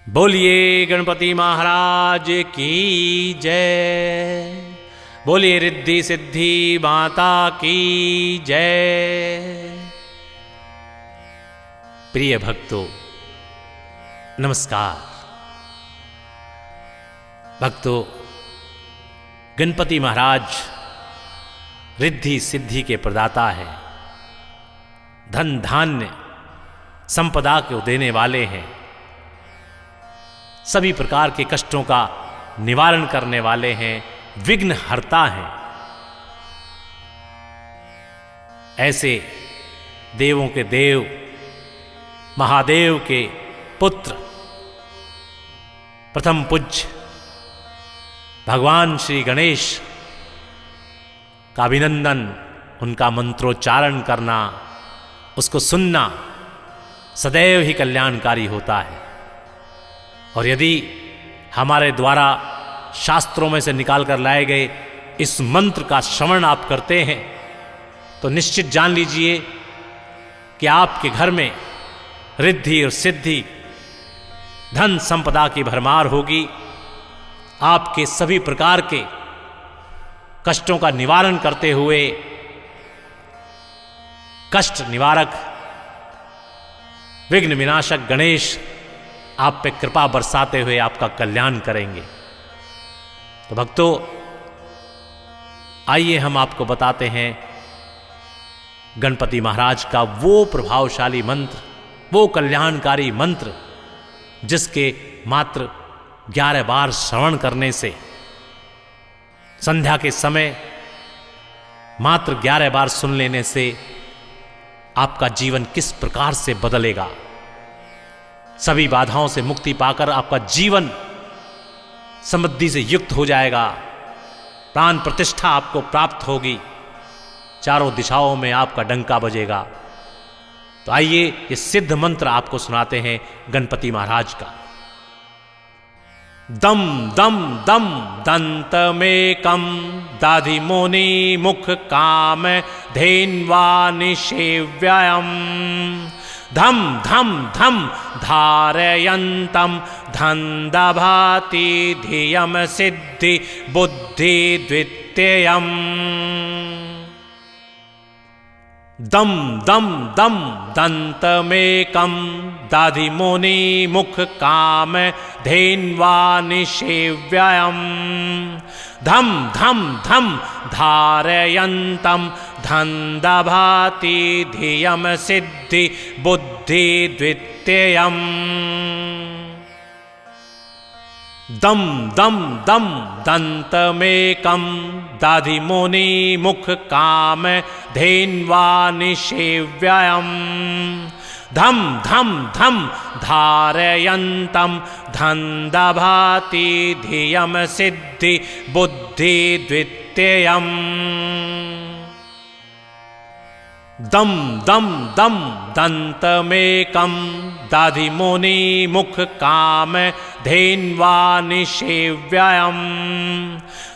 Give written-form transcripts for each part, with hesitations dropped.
बोलिए गणपति महाराज की जय। बोलिए रिद्धि सिद्धि माता की जय। प्रिय भक्तों नमस्कार। भक्तों, गणपति महाराज रिद्धि सिद्धि के प्रदाता है, धन धान्य संपदा को देने वाले हैं, सभी प्रकार के कष्टों का निवारण करने वाले हैं, विघ्न हरता हैं। ऐसे देवों के देव महादेव के पुत्र प्रथम पूज्य भगवान श्री गणेश का अभिनंदन, उनका मंत्रोच्चारण करना, उसको सुनना सदैव ही कल्याणकारी होता है। और यदि हमारे द्वारा शास्त्रों में से निकाल कर लाए गए इस मंत्र का श्रवण आप करते हैं तो निश्चित जान लीजिए कि आपके घर में रिद्धि और सिद्धि, धन संपदा की भरमार होगी। आपके सभी प्रकार के कष्टों का निवारण करते हुए कष्ट निवारक विघ्न विनाशक गणेश आप पे कृपा बरसाते हुए आपका कल्याण करेंगे। तो भक्तों, आइए हम आपको बताते हैं गणपति महाराज का वो प्रभावशाली मंत्र, वो कल्याणकारी मंत्र जिसके मात्र 11 बार श्रवण करने से, संध्या के समय मात्र 11 बार सुन लेने से आपका जीवन किस प्रकार से बदलेगा। सभी बाधाओं से मुक्ति पाकर आपका जीवन समृद्धि से युक्त हो जाएगा, प्राण प्रतिष्ठा आपको प्राप्त होगी, चारों दिशाओं में आपका डंका बजेगा। तो आइए ये सिद्ध मंत्र आपको सुनाते हैं गणपति महाराज का। दम दम दम दंतमेकम दाधिमोनि मुख काम धेन्वानि सेव्ययम् धम धम धम धारयन्तं धन्दभाति धियम सिद्धि बुद्धि द्वितीयम्। दम दम दम दंतमेकम दाधिमोनि मुख काम धेन्वानि सेव्ययम् धम धम धम धारयन्तं धन्दभाति धियम सिद्धि बुद्धि द्वितीयम्। दम दम दम दंतमेकम दाधिमोनि मुख काम धेन्वानि सेव्ययम् धम धम धम धारयन्तं धन्दभाति धियम सिद्धि बुद्धि द्वितीयम्। दम दम दम दंतमेकम दाधिमोनि मुख काम धेन्वानि सेव्ययम्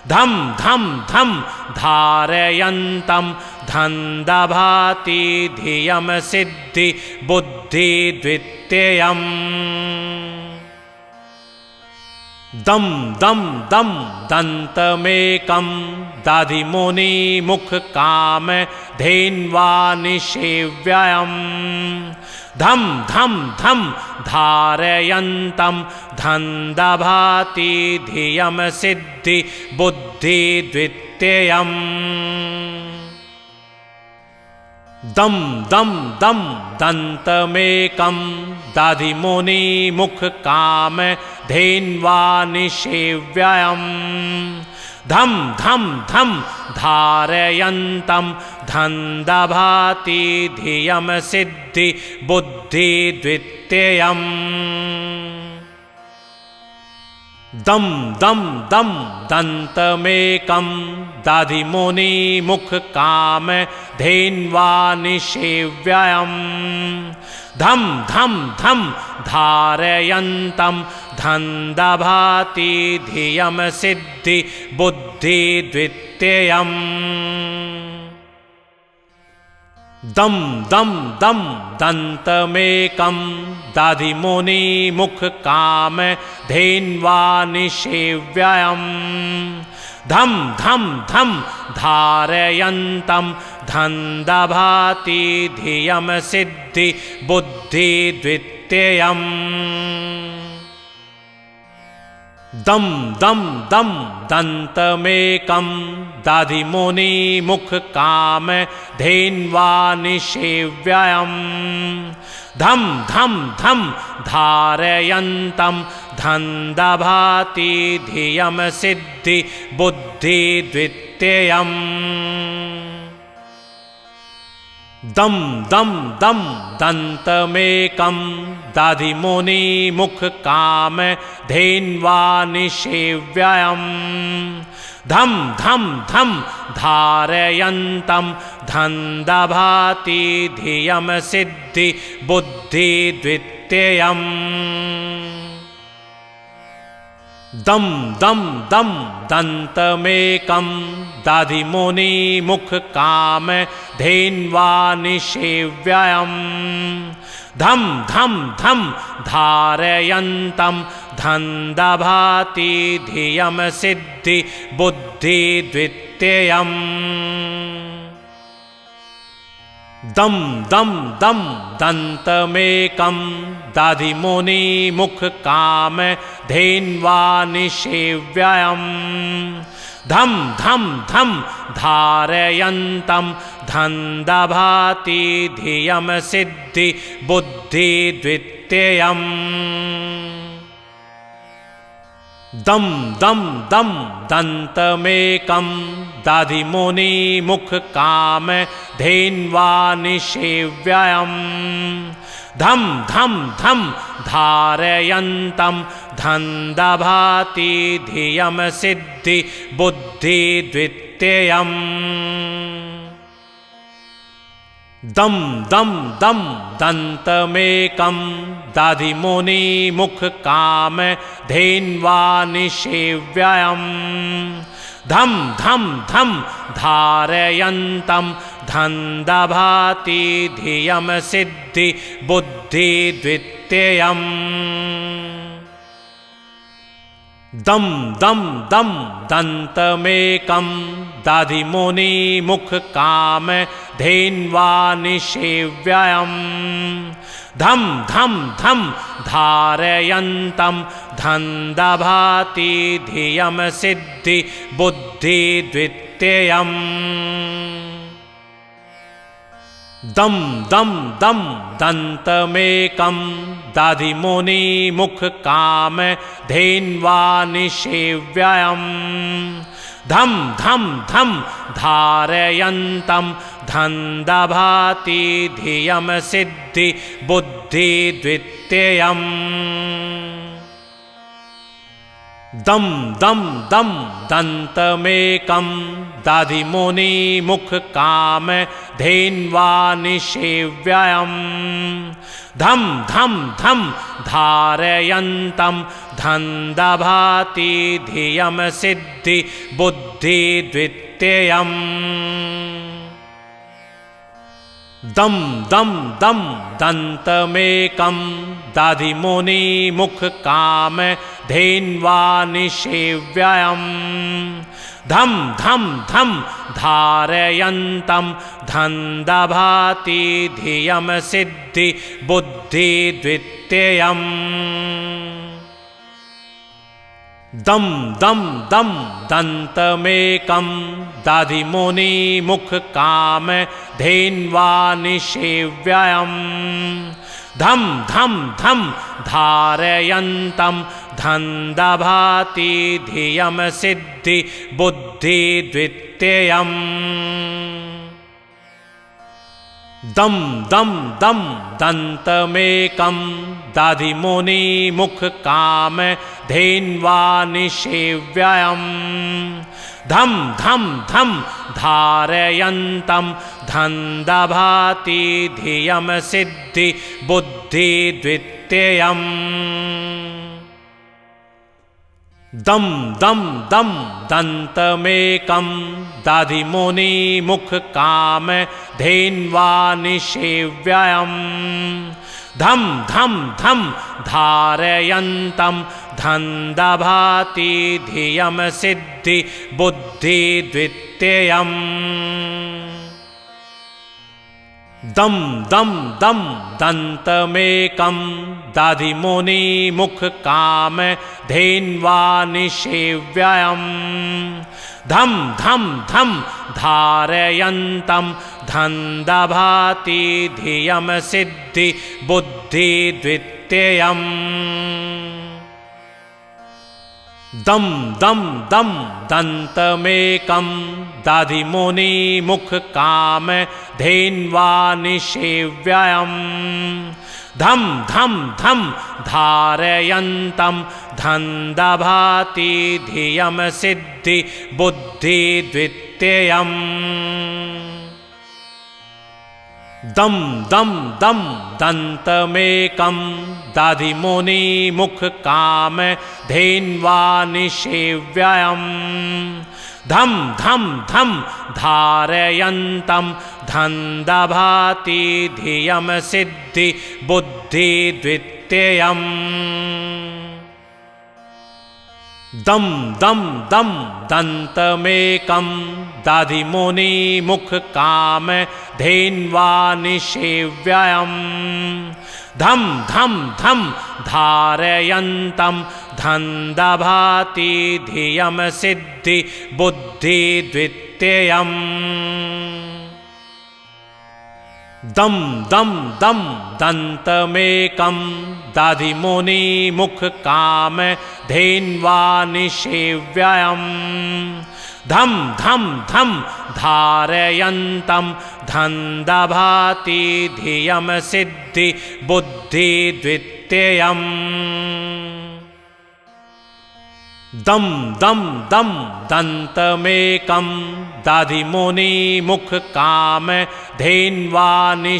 धम धम धम धारयन्तं धन्दभाति धियम सिद्धि बुद्धि द्वितीयम्। दम दम दम दंतमेकम दाधिमोनि मुख काम धेन्वानि सेव्ययम् धम धम धम धारयन्तं धन्दभाति धियम सिद्धि बुद्धि द्वितीयम्। दम दम दम दंतमेकम दाधिमोनि मुख काम धेन्वानि सेव्ययम् धम धम धम धारयन्तं धन्दभाति धियम सिद्धि बुद्धि द्वितीयम्। दम दम दम दंतमेकम दाधिमोनि मुख काम धेन्वानि सेव्ययम् धम धम धम धारयन्तं धन्दभाति धियम सिद्धि बुद्धि द्वितीयम्। दम दम दम दन्तमेकं दधिमुनिमुखकाम धेन्वानिषेव्ययम् धम धम धम धारयन्तं धन्दभाति धियं सिद्धि बुद्धि द्वितीयम् दम दम दम दन्तमेकं दधिमुनिमुखकाम धेन्वानिषेव्ययम् धम धम धम धारयन्तं धन्दभाति धियं सिद्धि बुद्धि द्वितीयम् दम दम दम दन्तमेकं दधिमुनिमुखकाम धेन्वानिषेव्ययम् धम धम धम धारयन्तं धन्दभाति धियं सिद्धि बुद्धि द्वितीयम् दम दम दम दन्तमेकं दधिमुनिमुखकाम धेन्वानिषेव्ययम् धम धम धम धारयन्तं धन्दभाति धियं सिद्धि बुद्धि द्वितीयम् दम दम दम दन्तमेकं दधिमुनिमुखकाम धेन्वानिषेव्ययम् धम धम धम धारयन्तं धन्दभाति धियं सिद्धि बुद्धि द्वितीयम् दम दम दम दन्तमेकं दधिमुनिमुखकाम धेन्वानिषेव्ययम् धम धम धम धारयन्तं धन्दभाति धियं सिद्धि बुद्धि द्वितीयम् दम दम दम दन्तमेकं दधिमुनिमुखकाम धेन्वानिषेव्ययम् धम धम धम धारयन्तं धन्दभाति धियं सिद्धि बुद्धि द्वितीयम् दम दम दम दन्तमेकं दधिमुनिमुखकाम धेन्वानिषेव्ययम् धम धम धम धारयन्तं धन्दभाति धियं सिद्धि बुद्धि द्वितीयम् दम दम दम दन्तमेकं दधिमुनिमुखकाम धेन्वानिषेव्ययम् धम धम धम धारयन्तं धन्दभाति धियं सिद्धि बुद्धि द्वितीयम् दम दम दम दन्तमेकं दधिमुनिमुखकाम धेन्वानिषेव्ययम् धम धम धम धारयन्तं धन्दभाति धियं सिद्धि बुद्धि द्वितीयम् दम दम दम दन्तमेकं दधिमुनिमुखकाम धेन्वानिषेव्ययम् धम धम धम धारयन्तं धन्दभाति धियं सिद्धि बुद्धि द्वितीयम् दम दम दम दन्तमेकं दधिमुनिमुखकाम धेन्वानिषेव्ययम् धम धम धम धारयन्तं धन्दभाति धियं सिद्धि बुद्धि द्वितीयम् दम दम दम दन्तमेकं दधिमुनिमुखकाम धेन्वानिषेव्ययम् धम धम धम धारयन्तं धन्दभाति धियं सिद्धि बुद्धि द्वितीयम् दम दम दम दन्तमेकं दधिमुनिमुखकाम धेन्वानिषेव्ययम् धम धम धम धारयन्तं धन्दभाति धियं सिद्धि बुद्धि द्वितीयम् दम दम दम दन्तमेकं दधिमुनिमुखकाम धेन्वानिषेव्ययम् धम धम धम धारयन्तं धन्दभाति धियं सिद्धि बुद्धि द्वितीयम् दम दम दम दन्तमेकं दधिमुनिमुखकाम धेन्वानिषेव्ययम् धम धम धम धारयन्तं धन्दभाति धियं सिद्धि बुद्धि द्वितीयम् दम दम दम दन्तमेकं दधिमुनिमुखकाम धेन्वानिषेव्ययम् धम धम धम धारयन्तं धन्दभाति धियं सिद्धि बुद्धि द्वितीयम् दम दम दम दन्तमेकं दधिमुनिमुखकाम धेन्वानिषेव्ययम् धम धम धम धारयन्तं धन्दभाति धियं सिद्धि बुद्धि द्वितीयम् दम दम दम दन्तमेकं दधिमुनिमुखकाम धेन्वानिषेव्ययम् धम धम धम धारयन्तं धन्दभाति धियं सिद्धि बुद्धि द्वितीयम् दम दम दम दन्तमेकं दधिमुनिमुखकाम धेन्वानिषेव्ययम्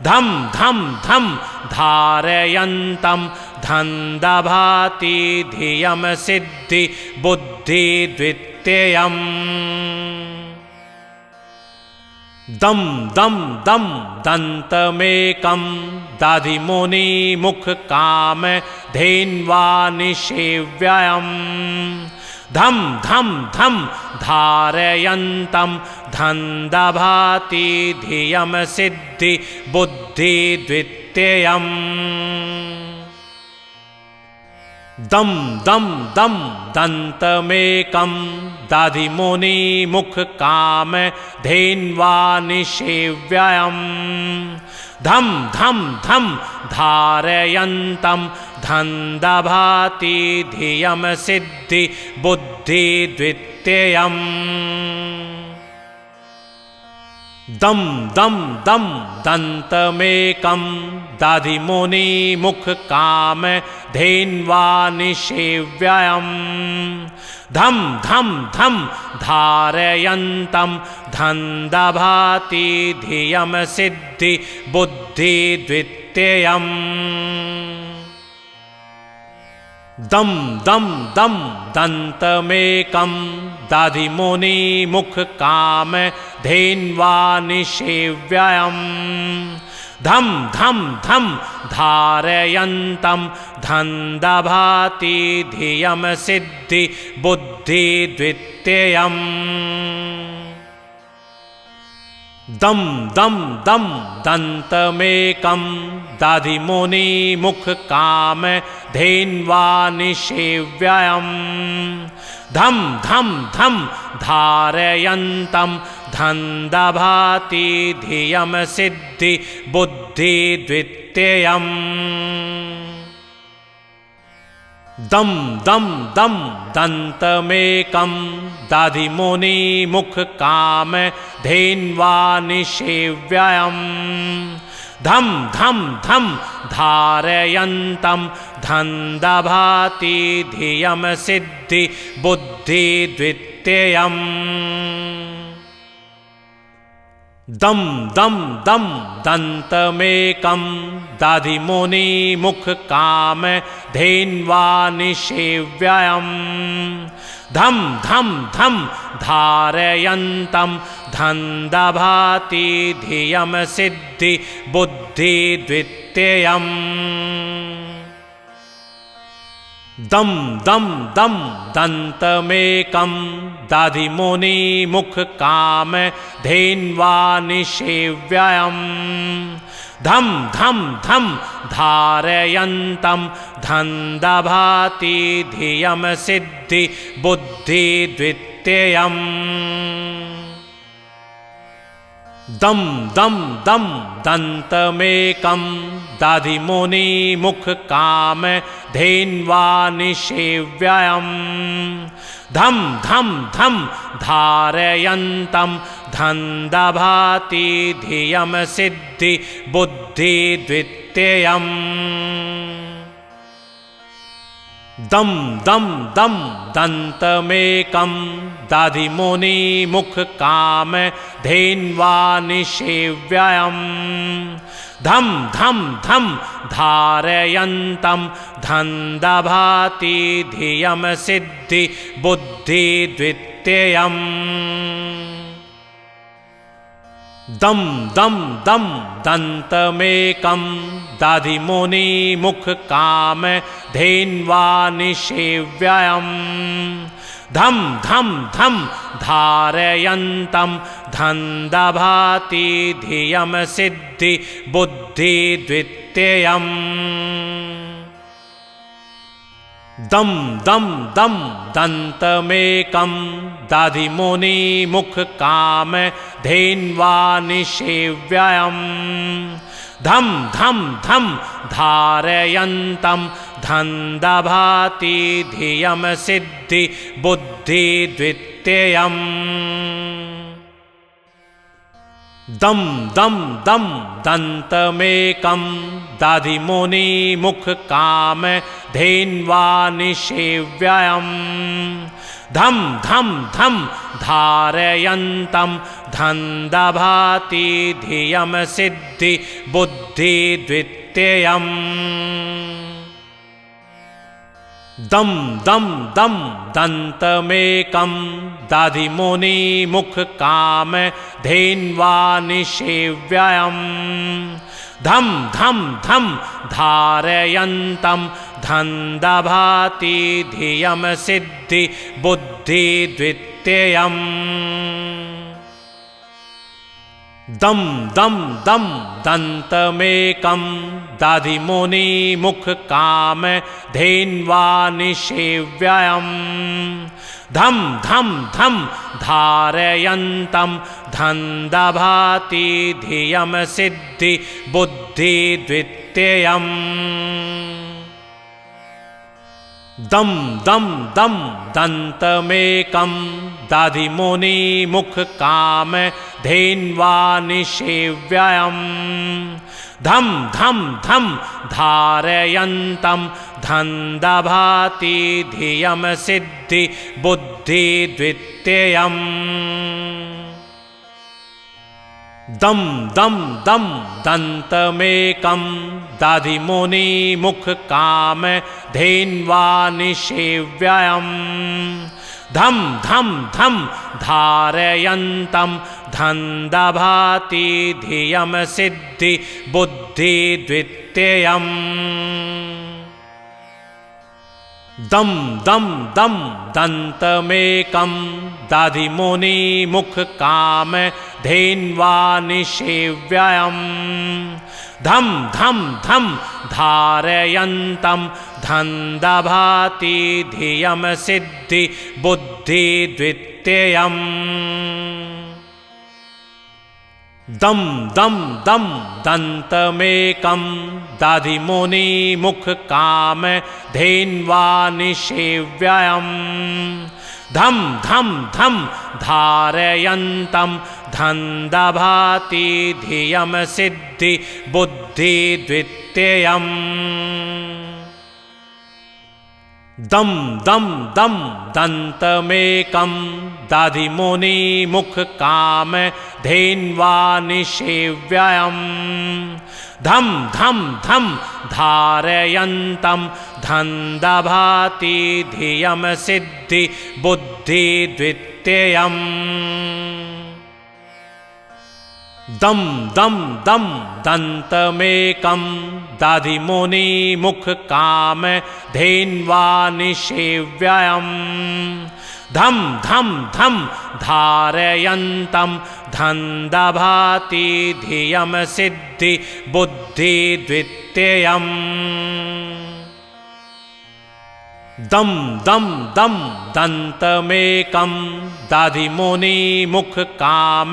धम धम धम धारयन्तं धन्दभाति धियं सिद्धि बुद्धि द्वितीयम् दम दम दम दन्तमेकं दधिमुनिमुखकाम धेन्वानिषेव्ययम् धम धम धम धारयन्तं धन्दभाति धियं सिद्धि बुद्धि द्वितीयम् दम दम दम दन्तमेकं दधिमुनिमुखकाम धेन्वानिषेव्ययम् धम धम धम धारयन्तं धन्दभाति धियं सिद्धि बुद्धि द्वितीयम् दम दम दम दन्तमेकं दधिमुनिमुखकाम धेन्वानिषेव्ययम् धम धम धम धारयन्तं धन्दभाति धियं सिद्धि बुद्धि द्वितीयम् दम दम दम दन्तमेकं दधिमुनिमुखकाम धेन्वानिषेव्ययम् धम धम धम धारयन्तं धन्दभाति धियं सिद्धि बुद्धि द्वितीयम् दम दम दम दन्तमेकं दधिमुनिमुखकाम धेन्वानिषेव्ययम् धम धम धम धारयन्तं धन्दभाति धियं सिद्धि बुद्धि द्वितीयम् दम दम दम दन्तमेकं दधिमुनिमुखकाम धेन्वानिषेव्ययम् धम धम धम धारयन्तं धन्दभाति धियं सिद्धि बुद्धि द्वितीयम् दम दम दम दन्तमेकं दधिमुनिमुखकाम धेन्वानिषेव्ययम् धम धम धम धारयन्तं धन्दभाति धियं सिद्धि बुद्धि द्वितीयम् दम दम दम दन्तमेकं दधिमुनिमुखकाम धेन्वानिषेव्ययम् धम धम धम धारयन्तं धन्दभाति धियं सिद्धि बुद्धि द्वितीयम् दम दम दम दन्तमेकं दधिमुनिमुखकाम धेन्वानिषेव्ययम् धम धम धम धारयन्तं धन्दभाति धियं सिद्धि बुद्धि द्वितीयम् दम दम दम दन्तमेकं दधिमुनिमुखकाम धेन्वानिषेव्ययम् धम धम धम धारयन्तं धन्दभाति धियं सिद्धि बुद्धि द्वितीयम् दम दम दम दन्तमेकं दधिमुनिमुखकाम धेन्वानिषेव्ययम् धम धम धम धारयन्तं धन्दभाति धियं सिद्धि बुद्धि द्वितीयम् दम दम दम दन्तमेकं दधिमुनिमुखकाम धेन्वानिषेव्ययम् धम धम धम धारयन्तं धन्दभाति धियं सिद्धि बुद्धि द्वितीयम् दम दम दम दन्तमेकं दधिमुनिमुखकाम धेन्वानिषेव्ययम् धम धम धम धारयन्तं धन्दभाति धियं सिद्धि बुद्धि द्वितीयम् दम दम दम दन्तमेकं दधिमुनिमुखकाम धेन्वानिषेव्ययम् धम धम धम धारयन्तं धन्दभाति धियं सिद्धि बुद्धि द्वितीयम् दम दम दम दन्तमेकं दधिमुनिमुखकाम धेन्वानिषेव्ययम् धम धम धम धारयन्तं धन्दभाति धियं सिद्धि बुद्धि द्वितीयम् दम दम दम दन्तमेकं दधिमुनिमुखकाम धेन्वानिषेव्ययम् धम धम धम धारयन्तं धन्दभाति धियं सिद्धि बुद्धि द्वितीयम् दम दम दम दन्तमेकं दधिमुनिमुखकाम धेन्वानिषेव्ययम् धम धम धम धारयन्तं धन्दभाति धियं सिद्धि बुद्धि द्वितीयम् दम दम दम दन्तमेकं दधिमुनिमुखकाम धेन्वानिषेव्ययम् धम धम धम धारयन्तं धन्दभाति धियं सिद्धि बुद्धि द्वितीयम् दम दम दम दन्तमेकं दधिमुनिमुखकाम धेन्वानिषेव्ययम् धम धम धम धारयन्तं धन्दभाति धियं सिद्धि बुद्धि द्वितीयम् दम दम दम दन्तमेकं दधिमुनिमुखकाम धेन्वा निषेव्ययम् धम धम धम धारयन्तं धन्दभाति धियम सिद्धि बुद्धि द्वितीयम् दम दम दम दन्तमेकं दधिमुनि मुख काम धेन्वा निषेव्ययम् धम धम धम धारयन्तं धन्दभाति धियम सिद्धि बुद्धि द्वितीयम् दम दम दम दन्तमेकं दधिमुनि मुख काम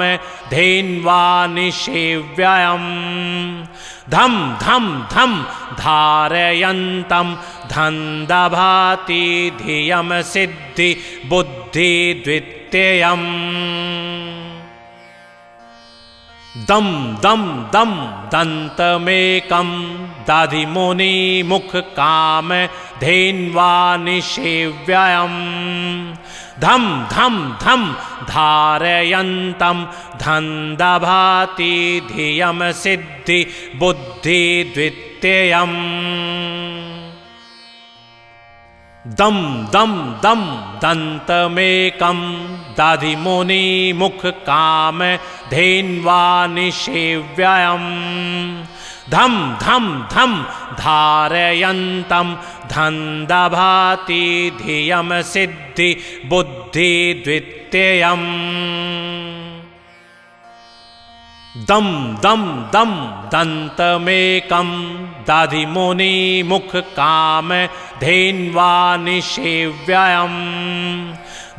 धेन्वा निषेव्ययम् धम धम धम धारयन्तं धन्दभाति धियम सिद्धि बुद्धि द्वितीयम् दम दम दम दन्तमेकं दधिमुनि मुख काम धेन्वा निषेव्ययम् धम धम धम धारयन्तं धन्दभाति धियम सिद्धि बुद्धि द्वितीयम् दम दम दम दन्तमेकं दधिमुनि मुख काम धेन्वा निषेव्ययम् धम धम धम धारयन्तं धन्दभाति धियम सिद्धि बुद्धि द्वितीयम् दम दम दम दन्तमेकं दधिमुनि मुख काम धेन्वा निषेव्ययम्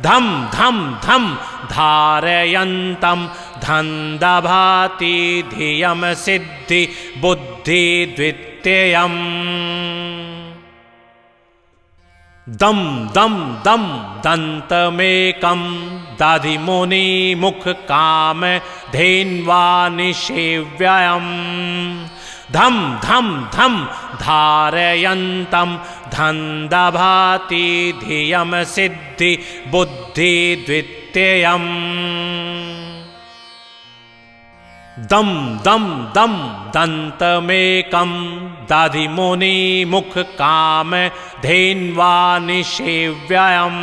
धम धम धम धारयन्तं धन्दभाति धियम सिद्धि बुद्धि द्वितीयम् दम दम दम दन्तमेकं दधिमुनि मुख काम धेन्वा निषेव्ययम् धम धम धम धारयन्तं धन्दभाति धियम सिद्धि बुद्धि द्वितीयम् दम दम दम दन्तमेकं दधिमुनि मुख काम धेन्वा निषेव्ययम्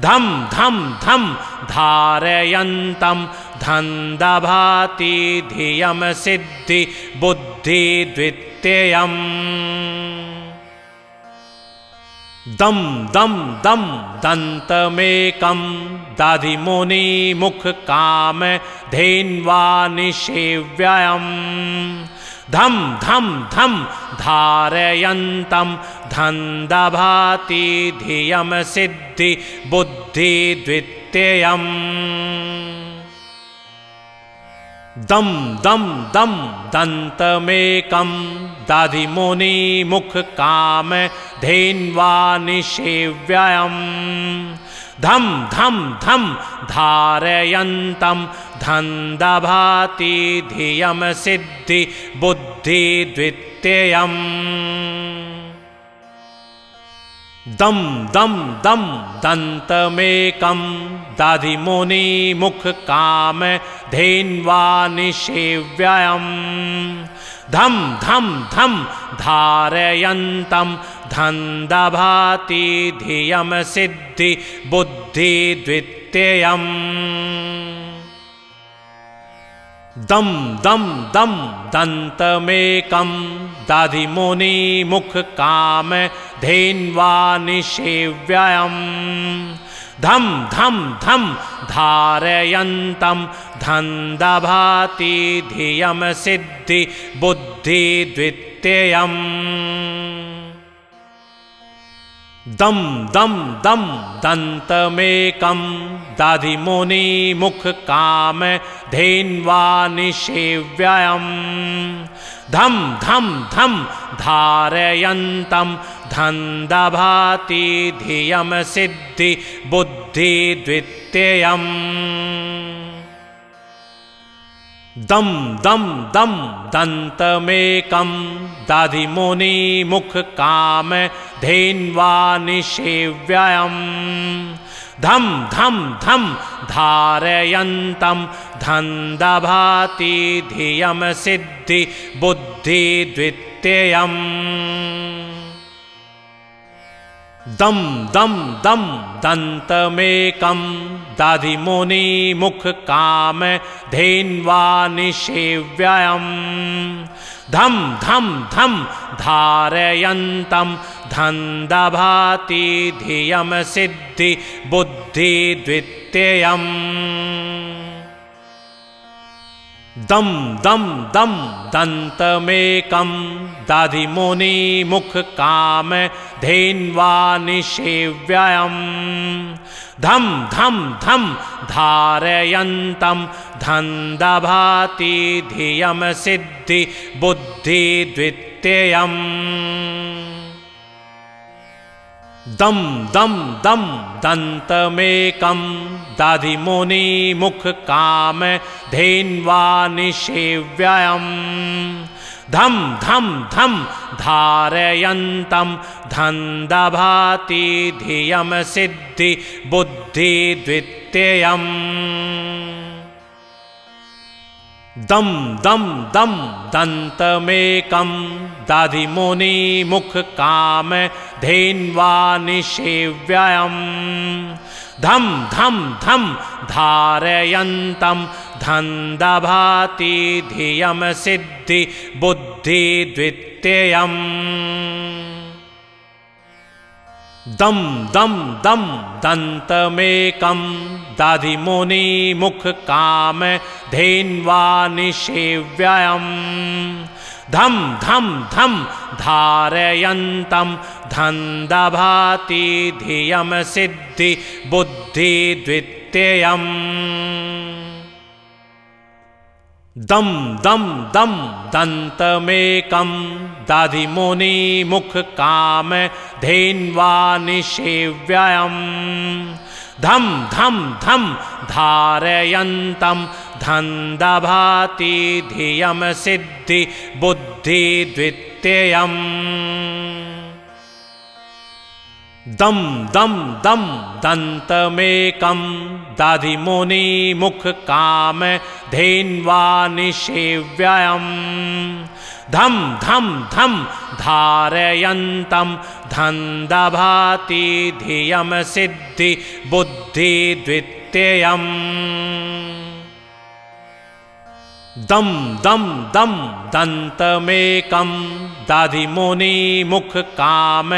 धम धम धम धारयन्तं धन्दभाति धियम सिद्धि बुद्धि द्वितीयम् दम दम दम दन्तमेकं दधिमुनि मुख काम धेन्वा निषेव्ययम् धम धम धम धारयन्तं धन्दभाति धियम सिद्धि बुद्धि द्वितीयम् दम दम दम दन्तमेकं दधिमुनि मुख काम धेन्वा निषेव्ययम् धम धम धम धारयन्तं धन्दभाति धियम सिद्धि बुद्धि द्वितीयम् दम दम दम दन्तमेकं दधिमुनि मुख काम धेन्वा निषेव्ययम् धम धम धम धारयन्तं धन्दभाति धियम सिद्धि बुद्धि द्वितीयम् दम दम दम दन्तमेकं दधिमुनि मुख काम धेन्वा निषेव्ययम् धम धम धम धारयन्तं धन्दभाति धियम सिद्धि बुद्धि द्वितीयम् दम दम दम दन्तमेकं दधिमुनि मुख काम धेन्वा निषेव्ययम् धम धम धम धारयन्तं धन्दभाति धियम सिद्धि बुद्धि द्वितीयम् दम दम दम दन्तमेकं दधिमुनि मुख काम धेन्वा निषेव्ययम् धम धम धम धारयन्तं धन्दभाति धियं सिद्धि बुद्धि द्वितीयम् दम दम दम दन्तमेकं दधिमुनि मुख काम धेन्वा निषेव्यम् धम धम धम धारयन्तं धन्दभाति धियं सिद्धि बुद्धि द्वितीयम् दम दम दम दन्तमेकं दधिमुनि मुख काम धेन्वा निषेव्यम् धम धम धम धारयन्तं धन्दभाति धियं सिद्धि बुद्धि द्वितीयम् दम दम दम दन्तमेकं दधिमुनि मुख काम धेन्वा निषेव्यम् धम धम धम धारयन्तं धन्दभाति धियं सिद्धि बुद्धि द्वितीयम् दम दम दम दन्तमेकं दधिमुनि मुख काम धेन्वा निषेव्यम् धम धम धम धारयन्तं धन्दभाति धियं सिद्धि बुद्धि द्वितीयम् दम दम दम दन्तमेकं दधिमुनि मुख काम धेन्वा निषेव्यम् धम धम धम धारयन्तं धन्दभाति धियं सिद्धि बुद्धि द्वितीयम् दम दम दम दन्तमेकं दधिमुनि मुख काम धेन्वा निषेव्यम् धम धम धम धारयन्तं धन्दभाति धियं सिद्धि बुद्धि द्वितीयम् दम दम दम दन्तमेकं दधिमुनि मुख काम धेन्वा निषेव्यम् धम धम धम धारयन्तं धन्दभाति धियं सिद्धि बुद्धि द्वितीयम् दम दम दम दन्तमेकं दधिमुनि मुख काम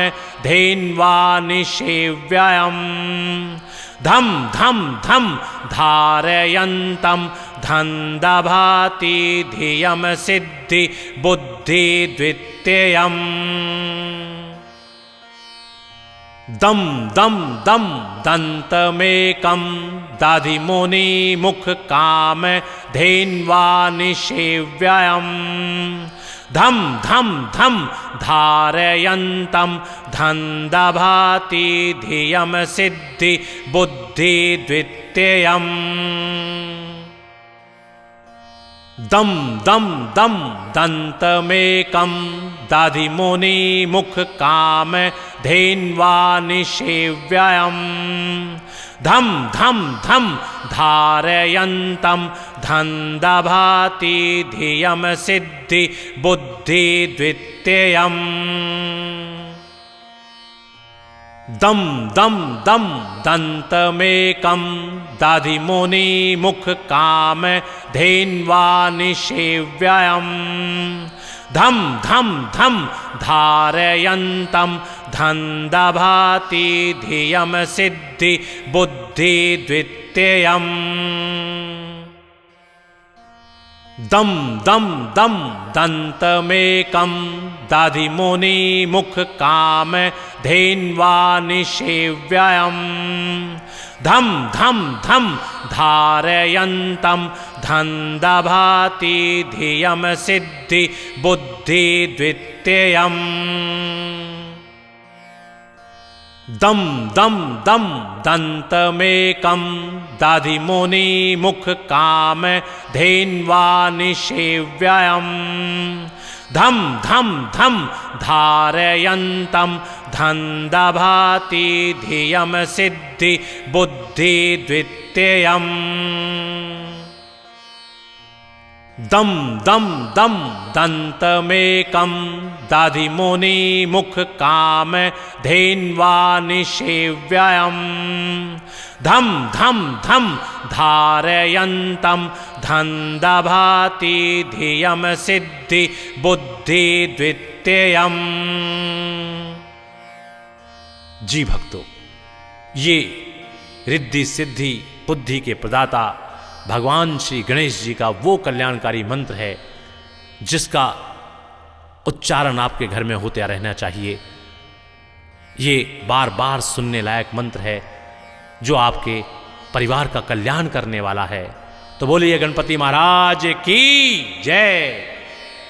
धेन्वा निषेव्यम् धम धम धम धारयन्तं धन्दभाति धियं सिद्धि बुद्धि द्वितीयम् दम दम दम दन्तमेकं दधिमुनि मुख काम धेन्वा निषेव्यम् धम धम धम धारयन्तं धन्दभाति धियं सिद्धि बुद्धि द्वितीयम् दम दम दम दन्तमेकं दधिमुनि मुख काम धेन्वा निषेव्यम् धम धम धम धारयन्तं धन्दभाति धियं सिद्धि बुद्धि द्वितीयम् दम दम दम दन्तमेकं दधिमुनि मुख काम धेन्वा निषेव्यम् धम धम धम धारयन्तं धन्दभाति धियं सिद्धि बुद्धि द्वितीयम् दम दम दम दन्तमेकं दधिमुनि मुख काम धेन्वा निषेव्यम् धम धम धम धारयन्तं धन्दभाति धियं सिद्धि बुद्धि द्वितीयम् दम दम दम दन्तमेकं दधिमुनि मुख काम धेन्वा निषेव्यम् धम धम धम धारयन्तं धन्दभाति धियम सिद्धि बुद्धि द्वितीयम्। दम दम दम दंतमेकम दधिमुनि मुख काम धेन्वा निषेव्ययम्। धम धम धम धारयन्तम धन्दभाति धियम सिद्धि बुद्धि द्वितीयम्। जी भक्तों, ये रिद्धि सिद्धि बुद्धि के प्रदाता भगवान श्री गणेश जी का वो कल्याणकारी मंत्र है जिसका उच्चारण आपके घर में होता रहना चाहिए। ये बार बार सुनने लायक मंत्र है जो आपके परिवार का कल्याण करने वाला है। तो बोलिए गणपति महाराज की जय।